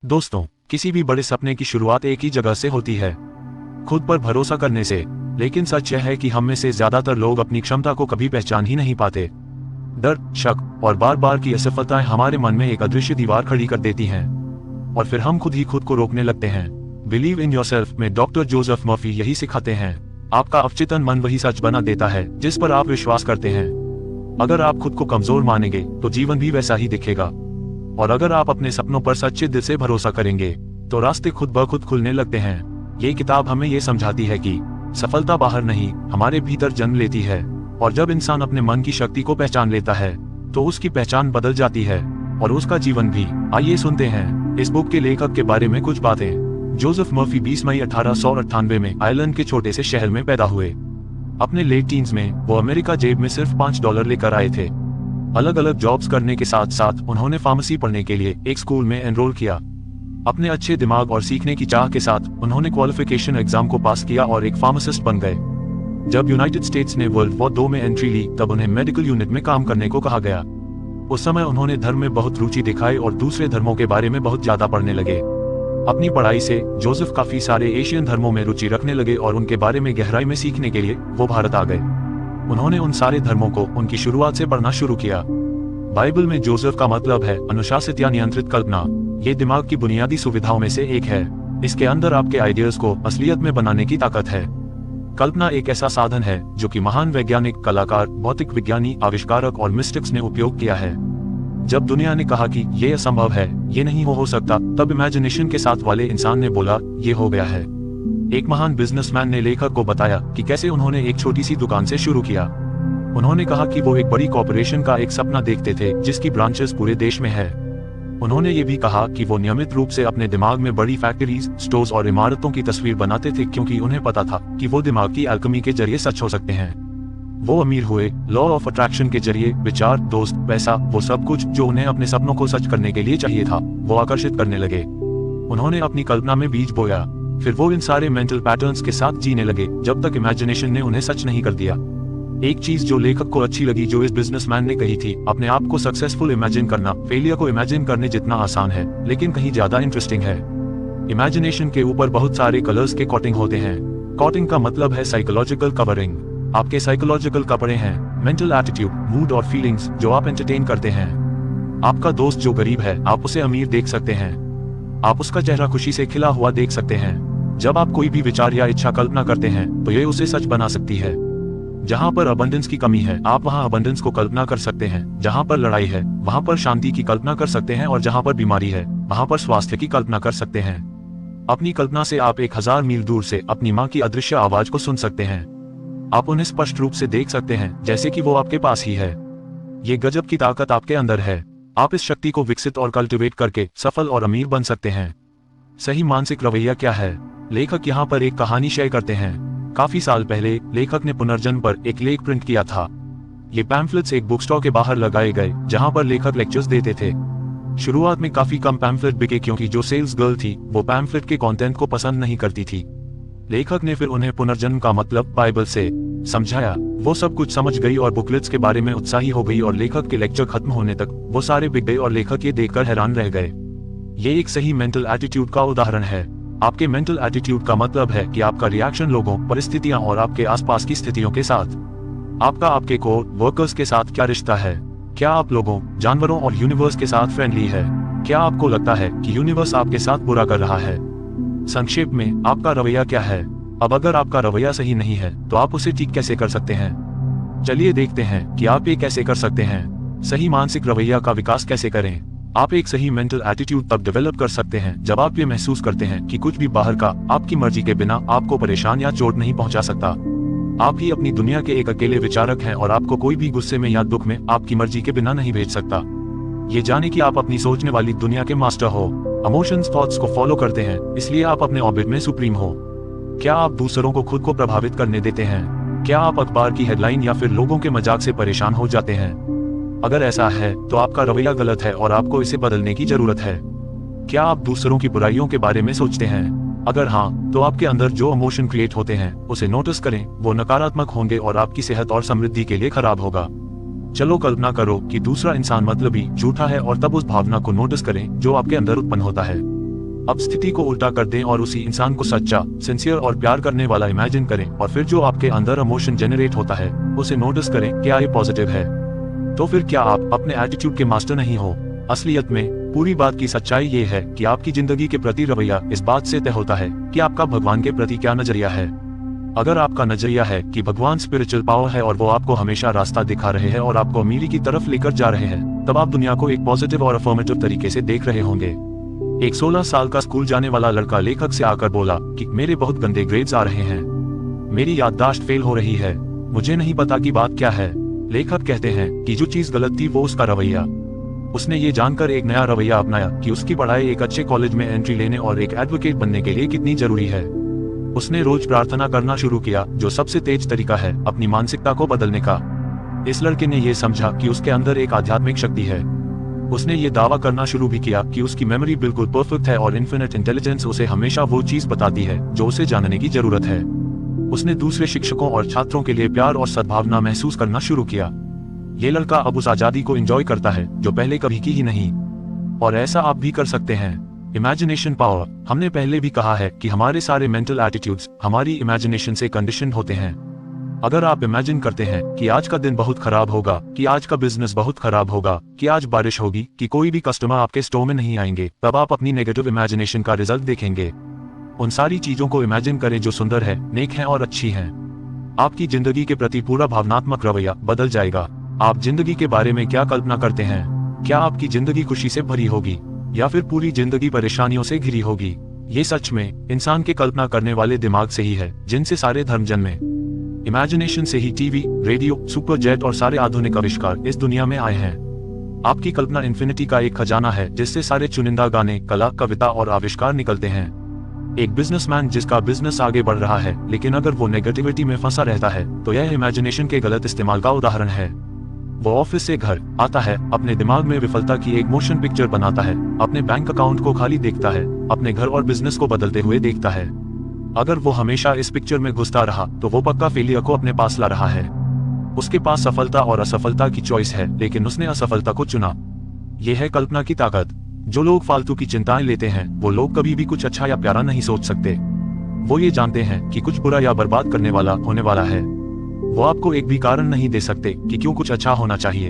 दोस्तों, किसी भी बड़े सपने की शुरुआत एक ही जगह से होती है, खुद पर भरोसा करने से। लेकिन सच यह है कि हम में से ज्यादातर लोग अपनी क्षमता को कभी पहचान ही नहीं पाते। डर, शक और बार बार की असफलताएं हमारे मन में एक अदृश्य दीवार खड़ी कर देती हैं और फिर हम खुद ही खुद को रोकने लगते हैं। बिलीव इन योरसेल्फ में डॉक्टर जोसेफ मर्फी यही सिखाते हैं। आपका अवचेतन मन वही सच बना देता है जिस पर आप विश्वास करते हैं। अगर आप खुद को कमजोर मानेंगे तो जीवन भी वैसा ही दिखेगा, और अगर आप अपने सपनों पर सच्चे दिल से भरोसा करेंगे तो रास्ते खुद ब खुद खुलने लगते हैं। ये किताब हमें ये समझाती है कि सफलता बाहर नहीं, हमारे भीतर जन्म लेती है, और जब इंसान अपने मन की शक्ति को पहचान लेता है तो उसकी पहचान बदल जाती है और उसका जीवन भी। आइए सुनते हैं इस बुक के लेखक के बारे में कुछ बातें। जोसेफ मर्फी 20 मई 1898 में आयरलैंड के छोटे से शहर में पैदा हुए। अपने लेट टीन्स में वो अमेरिका जेब में सिर्फ $5 लेकर आए थे। अलग अलग जॉब्स करने के साथ साथ उन्होंने फार्मेसी पढ़ने के लिए एक स्कूल में एनरोल किया। अपने अच्छे दिमाग और सीखने की चाह के साथ उन्होंने क्वालिफिकेशन एग्जाम को पास किया और एक फार्मासिस्ट बन गए। जब यूनाइटेड स्टेट्स ने वर्ल्ड वॉर 2 में एंट्री ली तब उन्हें मेडिकल यूनिट में काम करने को कहा गया। उस समय उन्होंने धर्म में बहुत रुचि दिखाई और दूसरे धर्मों के बारे में बहुत ज्यादा पढ़ने लगे। अपनी पढ़ाई से जोसेफ काफी सारे एशियन धर्मों में रुचि रखने लगे और उनके बारे में गहराई में सीखने के लिए वो भारत आ गए। उन्होंने उन सारे धर्मों को उनकी शुरुआत से पढ़ना शुरू किया। बाइबल में जोसेफ का मतलब है अनुशासित या नियंत्रित कल्पना। ये दिमाग की बुनियादी सुविधाओं में से एक है। इसके अंदर आपके आइडियाज को असलियत में बनाने की ताकत है। कल्पना एक ऐसा साधन है जो कि महान वैज्ञानिक, कलाकार, भौतिक विज्ञानी, आविष्कारक और मिस्टिक्स ने उपयोग किया है। जब दुनिया ने कहा कि ये असंभव है, ये नहीं हो सकता, तब इमेजिनेशन के साथ वाले इंसान ने बोला ये हो गया है। एक महान बिजनेसमैन ने लेखक को बताया कि कैसे उन्होंने एक छोटी सी दुकान से शुरू किया। उन्होंने कहा कि वो एक बड़ी कॉर्पोरेशन का एक सपना देखते थे जिसकी ब्रांचेस पूरे देश में है। उन्होंने ये भी कहा कि वो नियमित रूप से अपने दिमाग में बड़ी फैक्ट्रीज, स्टोर्स और इमारतों की तस्वीर बनाते थे क्योंकि उन्हें पता था कि वो दिमाग की अल्केमी के जरिए सच हो सकते हैं। वो अमीर हुए लॉ ऑफ अट्रैक्शन के जरिए। विचार, दोस्त, पैसा, वो सब कुछ जो उन्हें अपने सपनों को सच करने के लिए चाहिए था, वो आकर्षित करने लगे। उन्होंने अपनी कल्पना में बीज बोया, फिर वो इन सारे मेंटल पैटर्न्स के साथ जीने लगे जब तक इमेजिनेशन ने उन्हें सच नहीं कर दिया। एक चीज जो लेखक को अच्छी लगी जो इस बिजनेसमैन ने कही थी, अपने आप को सक्सेसफुल इमेजिन करना फेलियर को इमेजिन करने जितना आसान है, लेकिन कहीं ज्यादा इंटरेस्टिंग है। इमेजिनेशन के ऊपर बहुत सारे कलर्स के कोटिंग होते हैं। कोटिंग का मतलब है साइकोलॉजिकल कवरिंग। आपके साइकोलॉजिकल कपड़े हैं मेंटल एटीट्यूड, मूड और फीलिंग्स जो आप एंटरटेन करते हैं। आपका दोस्त जो गरीब है, आप उसे अमीर देख सकते हैं। आप उसका चेहरा खुशी से खिला हुआ देख सकते हैं। जब आप कोई भी विचार या इच्छा कल्पना करते हैं तो ये उसे सच बना सकती है। जहाँ पर अबंडेंस की कमी है, आप वहाँ अबंडेंस को कल्पना कर सकते हैं। जहाँ पर लड़ाई है, वहाँ पर शांति की कल्पना कर सकते हैं, और जहाँ पर बीमारी है, वहाँ पर स्वास्थ्य की कल्पना कर सकते हैं। अपनी कल्पना से आप 1000 मील दूर से अपनी माँ की अदृश्य आवाज को सुन सकते हैं। आप उन्हें स्पष्ट रूप से देख सकते हैं जैसे कि वो आपके पास ही है। ये गजब की ताकत आपके अंदर है। आप इस शक्ति को विकसित और कल्टिवेट करके सफल और अमीर बन सकते हैं। सही मानसिक रवैया क्या है? लेखक यहाँ पर एक कहानी शेयर करते हैं। काफी साल पहले लेखक ने पुनर्जन्म पर एक लेख प्रिंट किया था। ये पैम्फलेट्स एक बुक स्टॉल के बाहर लगाए गए जहाँ पर लेखक लेक्चर्स देते थे। शुरुआत में काफी कम पैम्फलेट बिके क्योंकि जो सेल्स गर्ल थी वो पैम्फलेट के कंटेंट को पसंद नहीं करती थी। लेखक ने फिर उन्हें पुनर्जन्म का मतलब बाइबल से समझाया। वो सब कुछ समझ गई और बुकलेट्स के बारे में उत्साही हो गई, और लेखक के लेक्चर खत्म होने तक वो सारे बिक गए और लेखक ये देखकर हैरान रह गए। ये एक सही मेंटल एटीट्यूड का उदाहरण है। आपके मेंटल एटीट्यूड का मतलब है कि आपका रिएक्शन लोगों, परिस्थितियां और आपके आसपास की स्थितियों के साथ, आपका आपके कोर वर्कर्स के साथ क्या रिश्ता है। क्या आप लोगों, जानवरों और यूनिवर्स के साथ फ्रेंडली है? क्या आपको लगता है कि यूनिवर्स आपके साथ बुरा कर रहा है? संक्षेप में, आपका रवैया क्या है? अब अगर आपका रवैया सही नहीं है तो आप उसे ठीक कैसे कर सकते हैं? चलिए देखते हैं कि आप ये कैसे कर सकते हैं। सही मानसिक रवैया का विकास कैसे करें? आप एक सही मेंटल एटीट्यूड तब डेवलप कर सकते हैं जब आप ये महसूस करते हैं कि कुछ भी बाहर का आपकी मर्जी के बिना आपको परेशान या चोट नहीं पहुंचा सकता। आप ही अपनी दुनिया के एक अकेले विचारक हैं और आपको कोई भी गुस्से में या दुख में आपकी मर्जी के बिना नहीं भेज सकता। ये जाने कि आप अपनी सोचने वाली दुनिया के मास्टर हो। इमोशंस, थॉट्स को फॉलो करते हैं, इसलिए आप अपने ऑर्बिट में सुप्रीम हो। क्या आप दूसरों को खुद को प्रभावित करने देते हैं? क्या आप अखबार की हेडलाइन या फिर लोगों के मजाक से परेशान हो जाते हैं? अगर ऐसा है तो आपका रवैया गलत है और आपको इसे बदलने की जरूरत है। क्या आप दूसरों की बुराइयों के बारे में सोचते हैं? अगर हाँ, तो आपके अंदर जो इमोशन क्रिएट होते हैं उसे नोटिस करें। वो नकारात्मक होंगे और आपकी सेहत और समृद्धि के लिए खराब होगा। चलो कल्पना करो कि दूसरा इंसान मतलबी, झूठा है, और तब उस भावना को नोटिस करें जो आपके अंदर उत्पन्न होता है। अब स्थिति को उल्टा कर दें और उसी इंसान को सच्चा, सिंसियर और प्यार करने वाला इमेजिन करें, और फिर जो आपके अंदर इमोशन जनरेट होता है उसे नोटिस करें, क्या ये पॉजिटिव है? तो फिर क्या आप अपने एटीट्यूड के मास्टर नहीं हो? असलियत में पूरी बात की सच्चाई ये है कि आपकी जिंदगी के प्रति रवैया इस बात से तय होता है कि आपका भगवान के प्रति क्या नजरिया है। अगर आपका नजरिया है कि भगवान स्पिरिचुअल पावर है और वो आपको हमेशा रास्ता दिखा रहे हैं और आपको अमीरी की तरफ लेकर जा रहे हैं, तब आप दुनिया को एक पॉजिटिव और अफर्मेटिव तरीके से देख रहे होंगे। एक 16 साल का स्कूल जाने वाला लड़का लेखक से आकर बोला कि मेरे बहुत गंदे ग्रेड्स आ रहे हैं, मेरी याददाश्त फेल हो रही है, मुझे नहीं पता कि बात क्या है। लेखक कहते हैं कि जो चीज गलत थी वो उसका रवैया। उसने ये जानकर एक नया रवैया अपनाया कि उसकी पढ़ाई एक अच्छे कॉलेज में एंट्री लेने और एक एडवोकेट बनने के लिए कितनी जरूरी है। उसने रोज प्रार्थना करना शुरू किया, जो सबसे तेज तरीका है अपनी मानसिकता को बदलने का। इस लड़के ने यह समझा कि उसके अंदर एक आध्यात्मिक शक्ति है। उसने ये दावा करना शुरू भी किया कि उसकी मेमोरी बिल्कुल परफेक्ट है और इन्फिनिट इंटेलिजेंस उसे हमेशा वो चीज बताती है जो उसे जानने की जरूरत है। उसने दूसरे शिक्षकों और छात्रों के लिए प्यार और सद्भावना महसूस करना शुरू किया। ये लड़का अब उस आजादी को एंजॉय करता है जो पहले कभी की ही नहीं। और ऐसा आप भी कर सकते हैं। इमेजिनेशन पावर, हमने पहले भी कहा है कि हमारे सारे मेंटल एटीट्यूड्स हमारी इमेजिनेशन से कंडीशनड होते हैं। अगर आप इमेजिन करते हैं कि आज का दिन बहुत खराब होगा, कि आज का बिजनेस बहुत खराब होगा, कि आज बारिश होगी, कि कोई भी कस्टमर आपके स्टोर में नहीं आएंगे, तब आप अपनी नेगेटिव इमेजिनेशन का रिजल्ट देखेंगे। उन सारी चीजों को इमेजिन करें जो सुंदर है, नेक है और अच्छी हैं। आपकी जिंदगी के प्रति पूरा भावनात्मक रवैया बदल जाएगा। आप जिंदगी के बारे में क्या कल्पना करते हैं? क्या आपकी जिंदगी खुशी से भरी होगी या फिर पूरी जिंदगी परेशानियों से घिरी होगी? ये सच में इंसान के कल्पना करने वाले दिमाग से ही है जिनसे सारे धर्म जन्मे। इमेजिनेशन से ही टीवी, रेडियो, सुपर जेट और सारे आधुनिक आविष्कार इस दुनिया में आए हैं। आपकी कल्पना इन्फिनिटी का एक खजाना है जिससे सारे चुनिंदा गाने, कला, कविता और आविष्कार निकलते हैं। एक बिजनेसमैन जिसका बिजनेस आगे बढ़ रहा है, लेकिन अगर वो नेगेटिविटी में फंसा रहता है तो यह इमेजिनेशन के गलत इस्तेमाल का उदाहरण है। वो ऑफिस से घर आता है, अपने दिमाग में विफलता की एक मोशन पिक्चर बनाता है, अपने बैंक अकाउंट को खाली देखता है, अपने घर और बिजनेस को बदलते हुए देखता है। अगर वो हमेशा इस पिक्चर में घुसता रहा तो वो पक्का फेलियर को अपने पास ला रहा है। उसके पास सफलता और असफलता की चॉइस है, लेकिन उसने असफलता को चुना। यह है कल्पना की ताकत। जो लोग फालतू की चिंताएं लेते हैं वो लोग कभी भी कुछ अच्छा या प्यारा नहीं सोच सकते। वो ये जानते हैं कि कुछ बुरा या बर्बाद करने वाला होने वाला है। वो आपको एक भी कारण नहीं दे सकते कि क्यों कुछ अच्छा होना चाहिए,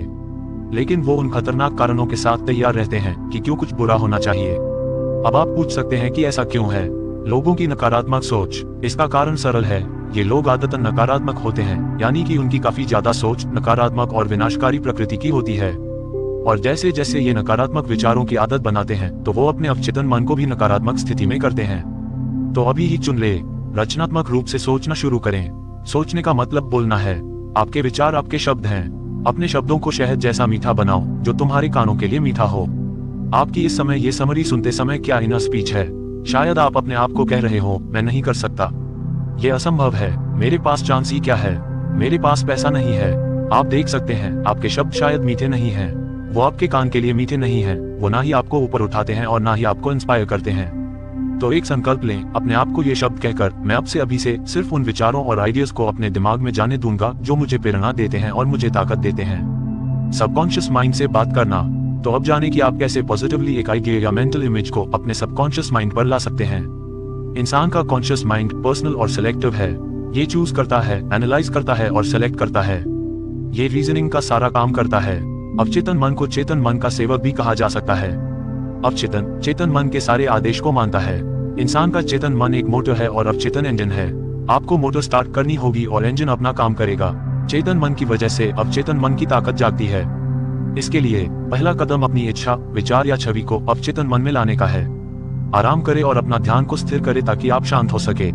लेकिन वो उन खतरनाक कारणों के साथ तैयार रहते हैं कि क्यों कुछ बुरा होना चाहिए। अब आप पूछ सकते हैं कि ऐसा क्यों है? लोगों की नकारात्मक सोच। इसका कारण सरल है, ये लोग आदतन नकारात्मक होते हैं, यानी कि उनकी काफी ज्यादा सोच नकारात्मक और विनाशकारी प्रकृति की होती है। और जैसे जैसे ये नकारात्मक विचारों की आदत बनाते हैं तो वो अपने अवचेतन मन को भी नकारात्मक स्थिति में करते हैं। तो अभी ही चुन ले, रचनात्मक रूप से सोचना शुरू करें। सोचने का मतलब बोलना है। आपके विचार आपके शब्द हैं। अपने शब्दों को शहद जैसा मीठा बनाओ जो तुम्हारे कानों के लिए मीठा हो। आपकी इस समय ये समरी सुनते समय क्या इनर स्पीच है? शायद आप अपने आप को कह रहे हो, मैं नहीं कर सकता, ये असंभव है, मेरे पास चांस ही क्या है, मेरे पास पैसा नहीं है। आप देख सकते हैं आपके शब्द शायद मीठे नहीं हैं। वो आपके कान के लिए मीठे नहीं हैं। वो ना ही आपको ऊपर उठाते हैं और ना ही आपको इंस्पायर करते हैं। तो एक संकल्प लें, अपने आप को ये शब्द कहकर, मैं अब से अभी से सिर्फ उन विचारों और आइडियाज को अपने दिमाग में जाने दूंगा जो मुझे प्रेरणा देते हैं और मुझे ताकत देते हैं। सबकॉन्शियस माइंड से बात करना। तो अब जाने कि आप कैसे पॉजिटिवली एक आइडिया या मेंटल इमेज को अपने सबकॉन्शियस माइंड पर ला सकते हैं। इंसान का कॉन्शियस माइंड पर्सनल और सिलेक्टिव है। ये चूज करता है, एनालाइज करता है और सिलेक्ट करता है। ये रीजनिंग का सारा काम करता है। अवचेतन मन को चेतन मन का सेवक भी कहा जा सकता है। अवचेतन चेतन मन के सारे आदेश को मानता है। इंसान का चेतन मन एक मोटर है और अवचेतन इंजन है। आपको मोटर स्टार्ट करनी होगी और इंजन अपना काम करेगा। चेतन मन की वजह से अवचेतन मन की ताकत जागती है। इसके लिए पहला कदम अपनी इच्छा, विचार या छवि को अवचेतन मन में लाने का है। आराम करें और अपना ध्यान को स्थिर करें ताकि आप शांत हो सके।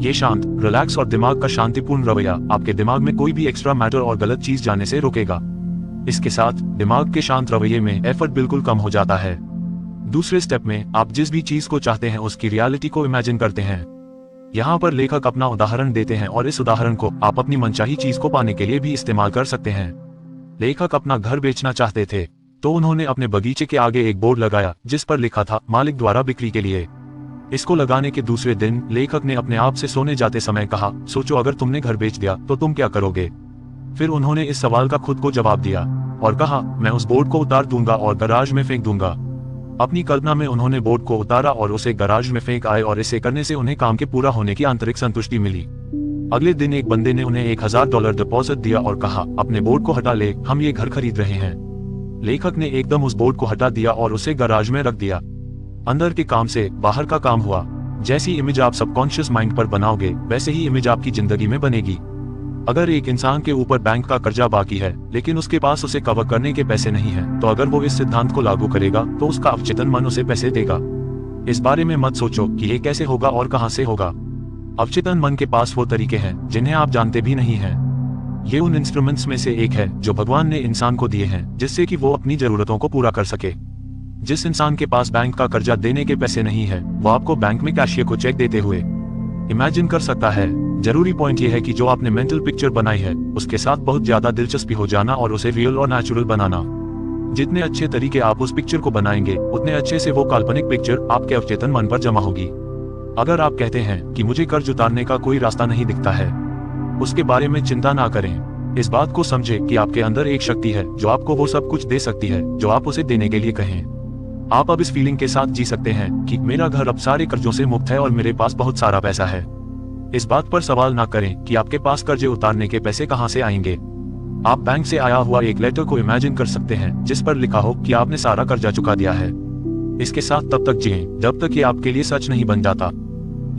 ये शांत, रिलैक्स और दिमाग का शांतिपूर्ण रवैया आपके दिमाग में कोई भी एक्स्ट्रा मैटर और गलत चीज जाने से रोकेगा। इसके साथ दिमाग के शांत रवैये में एफर्ट बिल्कुल कम हो जाता है। दूसरे स्टेप में आप जिस भी चीज को चाहते हैं उसकी रियलिटी को इमेजिन करते हैं। यहाँ पर लेखक अपना उदाहरण देते हैं और इस उदाहरण को आप अपनी मनचाही चीज को पाने के लिए भी इस्तेमाल कर सकते हैं। लेखक अपना घर बेचना चाहते थे तो उन्होंने अपने बगीचे के आगे एक बोर्ड लगाया जिस पर लिखा था मालिक द्वारा बिक्री के लिए। इसको लगाने के दूसरे दिन लेखक ने अपने आप से सोने जाते समय कहा, सोचो अगर तुमने घर बेच दिया तो तुम क्या करोगे? फिर उन्होंने इस सवाल का खुद को जवाब दिया और कहा, मैं उस बोर्ड को उतार दूंगा और गराज में फेंक दूंगा। अपनी कल्पना में उन्होंने बोर्ड को उतारा और उसे गराज में फेंक आए और इसे करने से उन्हें काम के पूरा होने की आंतरिक संतुष्टि मिली। अगले दिन एक बंदे ने उन्हें $1000 डिपॉजिट दिया और कहा, अपने बोर्ड को हटा ले, हम ये घर खरीद रहे हैं। लेखक ने एकदम उस बोर्ड को हटा दिया और उसे गराज में रख दिया। अंदर के काम से बाहर का काम हुआ। जैसी इमेज आप सबकॉन्शियस माइंड पर बनाओगे, वैसे ही इमेज आपकी जिंदगी में बनेगी। अगर एक इंसान के ऊपर बैंक का कर्जा बाकी है लेकिन उसके पास उसे कवर करने के पैसे नहीं हैं, तो अगर वो इस सिद्धांत को लागू करेगा तो उसका अवचेतन मन उसे पैसे देगा। इस बारे में मत सोचो कि ये कैसे होगा और कहां से होगा। अवचेतन मन के पास वो तरीके हैं जिन्हें आप जानते भी नहीं हैं। ये उन इंस्ट्रूमेंट्स में से एक है जो भगवान ने इंसान को दिए हैं जिससे कि वो अपनी जरूरतों को पूरा कर सके। जिस इंसान के पास बैंक का कर्जा देने के पैसे नहीं है, वो आपको बैंक में कैशियर को चेक देते हुए इमेजिन कर सकता है। जरूरी पॉइंट ये है कि जो आपने मेंटल पिक्चर बनाई है उसके साथ बहुत ज्यादा दिलचस्पी हो जाना और उसे रियल और नेचुरल बनाना। जितने अच्छे तरीके आप उस पिक्चर को बनाएंगे, उतने अच्छे से वो काल्पनिक पिक्चर आपके अवचेतन मन पर जमा होगी। अगर आप कहते हैं कि मुझे कर्ज उतारने का कोई रास्ता नहीं दिखता है, उसके बारे में चिंता ना करें। इस बात को समझे कि आपके अंदर एक शक्ति है जो आपको वो सब कुछ दे सकती है जो आप उसे देने के लिए कहें। आप अब इस फीलिंग के साथ जी सकते हैं कि मेरा घर अब सारे कर्जों से मुक्त है और मेरे पास बहुत सारा पैसा है। इस बात पर सवाल ना करें कि आपके पास कर्जे उतारने के पैसे कहां से आएंगे। आप बैंक से आया हुआ एक लेटर को इमेजिन कर सकते हैं जिस पर लिखा हो कि आपने सारा कर्जा चुका दिया है। इसके साथ तब तक जिएं जब तक ये आपके लिए सच नहीं बन जाता।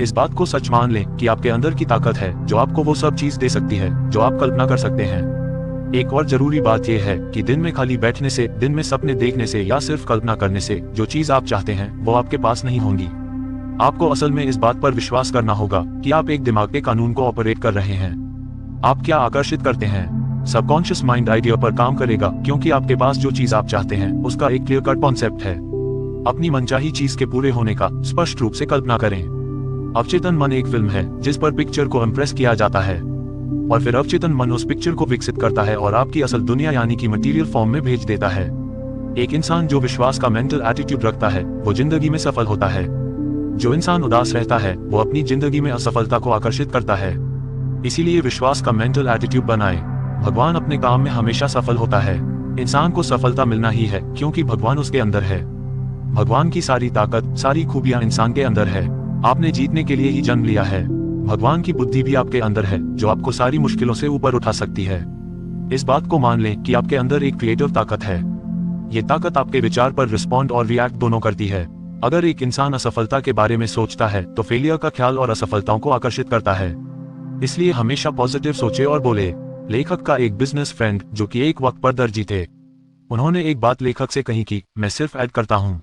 इस बात को सच मान लें कि आपके अंदर की ताकत है जो आपको वो सब चीज दे सकती है जो आप कल्पना कर सकते हैं। एक और जरूरी बात यह है कि दिन में खाली बैठने से, दिन में सपने देखने से या सिर्फ कल्पना करने से जो चीज आप चाहते हैं वो आपके पास नहीं होंगी। आपको असल में इस बात पर विश्वास करना होगा कि आप एक दिमाग के कानून को ऑपरेट कर रहे हैं। आप क्या आकर्षित करते हैं, सबकॉन्शियस माइंड आइडिया पर काम करेगा क्योंकि आपके पास जो चीज आप चाहते हैं उसका एक क्लियर कट कॉन्सेप्ट है। अपनी मनचाही चीज के पूरे होने का स्पष्ट रूप से कल्पना करें। अवचेतन मन एक फिल्म है जिस पर पिक्चर को इम्प्रेस किया जाता है और फिर अवचेतन मन उस पिक्चर को विकसित करता है और आपकी असल दुनिया यानी कि मटेरियल फॉर्म में भेज देता है। एक इंसान जो विश्वास का मेंटल एटीट्यूड रखता है वो जिंदगी में सफल होता है। जो इंसान उदास रहता है वो अपनी जिंदगी में असफलता को आकर्षित करता है। इसीलिए विश्वास का मेंटल एटीट्यूड बनाएं। भगवान अपने काम में हमेशा सफल होता है। इंसान को सफलता मिलना ही है क्योंकि भगवान उसके अंदर है। भगवान की सारी ताकत, सारी खूबियां इंसान के अंदर है। आपने जीतने के लिए ही जन्म लिया है। भगवान की बुद्धि भी आपके अंदर है जो आपको सारी मुश्किलों से ऊपर उठा सकती है। इस बात को मान लें कि आपके अंदर एक क्रिएटिव ताकत है। ये ताकत आपके विचार पर रिस्पॉन्ड और रिएक्ट दोनों करती है। अगर एक इंसान असफलता के बारे में सोचता है तो फेलियर का ख्याल और असफलताओं को आकर्षित करता है। इसलिए हमेशा पॉजिटिव सोचे और बोले। लेखक का एक बिजनेस फ्रेंड जो कि एक वक्त पर दर्जी थे, उन्होंने एक बात लेखक से कही कि मैं सिर्फ ऐड करता हूँ,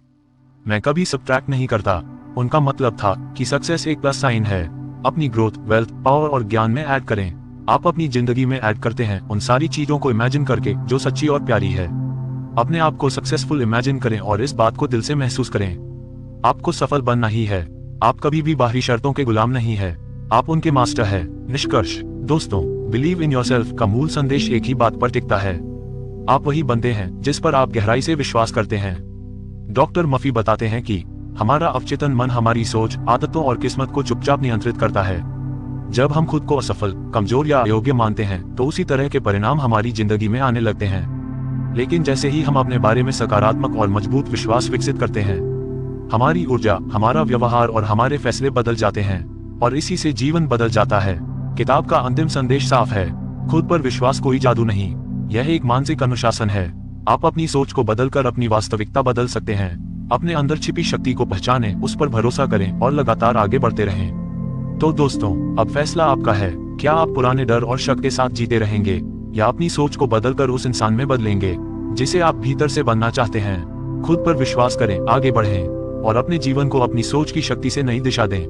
मैं कभी सब्ट्रैक्ट नहीं करता। उनका मतलब था कि सक्सेस एक प्लस साइन है। अपनी ग्रोथ, वेल्थ, पावर और ज्ञान में ऐड करें। आप अपनी जिंदगी में ऐड करते हैं उन सारी चीजों को इमेजिन करके जो सच्ची और प्यारी है। अपने आप को सक्सेसफुल इमेजिन करें और इस बात को दिल से महसूस करें। आपको सफल बनना ही है। आप कभी भी बाहरी शर्तों के गुलाम नहीं है, आप उनके मास्टर है। निष्कर्ष दोस्तों, बिलीव इन योरसेल्फ का मूल संदेश एक ही बात पर टिकता है। आप वही बनते हैं जिस पर आप गहराई से विश्वास करते हैं। डॉक्टर मफी बताते हैं कि हमारा अवचेतन मन हमारी सोच, आदतों और किस्मत को चुपचाप नियंत्रित करता है। जब हम खुद को असफल, कमजोर या अयोग्य मानते हैं तो उसी तरह के परिणाम हमारी जिंदगी में आने लगते हैं। लेकिन जैसे ही हम अपने बारे में सकारात्मक और मजबूत विश्वास विकसित करते हैं, हमारी ऊर्जा, हमारा व्यवहार और हमारे फैसले बदल जाते हैं और इसी से जीवन बदल जाता है। किताब का अंतिम संदेश साफ है, खुद पर विश्वास कोई जादू नहीं, यह एक मानसिक अनुशासन है। आप अपनी सोच को बदलकर अपनी वास्तविकता बदल सकते हैं। अपने अंदर छिपी शक्ति को पहचानें, उस पर भरोसा करें और लगातार आगे बढ़ते रहें। तो दोस्तों, अब फैसला आपका है। क्या आप पुराने डर और शक के साथ जीते रहेंगे या अपनी सोच को बदलकर उस इंसान में बदलेंगे जिसे आप भीतर से बनना चाहते हैं। खुद पर विश्वास करें, आगे बढ़ें और अपने जीवन को अपनी सोच की शक्ति से नई दिशा दें।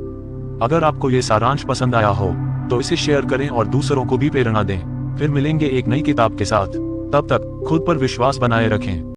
अगर आपको ये सारांश पसंद आया हो तो इसे शेयर करें और दूसरों को भी प्रेरणा दें। फिर मिलेंगे एक नई किताब के साथ। तब तक खुद पर विश्वास बनाए रखें।